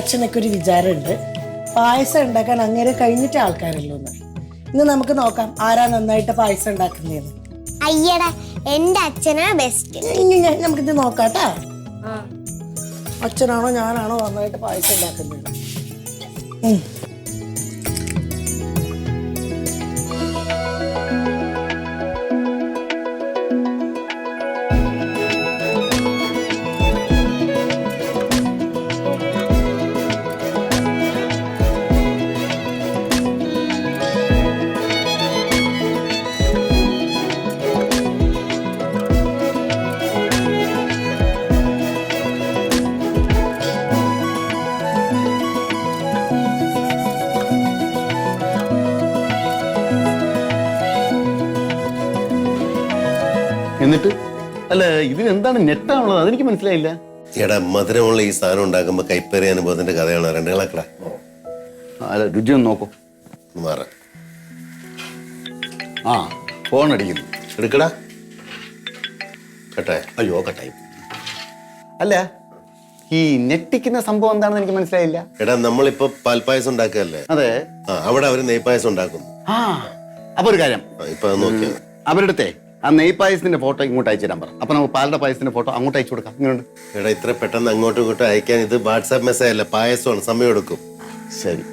അച്ഛനൊക്കെ ഒരു വിചാരമുണ്ട്, പായസം ഉണ്ടാക്കാൻ അങ്ങനെ കഴിഞ്ഞിട്ട് ആൾക്കാരല്ലോ എന്ന്. ഇന്ന് നമുക്ക് നോക്കാം ആരാ നന്നായിട്ട് പായസം ഉണ്ടാക്കുന്നതെന്ന്. അയ്യടാ, എന്റെ അച്ഛനാ ബെസ്റ്റ്. നമുക്കിത് നോക്കാട്ടാ. അച്ഛനാണോ ഞാനാണോ നന്നായിട്ട് പായസം ഉണ്ടാക്കുന്നത്? എന്നിട്ട് അല്ല, ഇതിനെന്താണ് നെറ്റാണുള്ളത്? അതെനിക്ക് മനസ്സിലായില്ല. എടാ, മധുരമുള്ള ഈ സാധനം ഉണ്ടാക്കുമ്പോ കൈപ്പേറിയ അനുഭവത്തിന്റെ കഥയാണ്. രണ്ടുകളക്കട അല്ല, രുചി ഒന്ന് നോക്കൂ. മാറ ആ, ഫോൺ അടിക്കുന്നു. എടുക്കടാ. കട്ടെ. അയ്യോ, കട്ടായി. അല്ല, ഈ നെട്ടിക്കുന്ന സംഭവം എന്താണെന്ന് എനിക്ക് മനസ്സിലായില്ല. എടാ, നമ്മളിപ്പോ പാൽപ്പായസം ഉണ്ടാക്കുകയല്ലേ? അതെ. അവിടെ അവര് നെയ്പായസം ഉണ്ടാക്കുന്നു. ആ, അപ്പൊ ഒരു കാര്യം, ഇപ്പൊ അത് നോക്കിയാ അവരുടെ ആ നെയ് പായസത്തിന്റെ ഫോട്ടോ ഇങ്ങോട്ട് അയച്ചു തരാൻ പറ. അപ്പൊ നമുക്ക് പാലിന്റെ പായസത്തിന്റെ ഫോട്ടോ അങ്ങോട്ട് അയച്ചു കൊടുക്കാം. ഇങ്ങോട്ട്. എടാ, ഇത്ര പെട്ടെന്ന് അങ്ങോട്ടും ഇങ്ങോട്ടും അയക്കാൻ ഇത് വാട്സാപ്പ് മെസ്സേജ് അല്ല, പായസമാണ്, സമയം എടുക്കും. ശരി.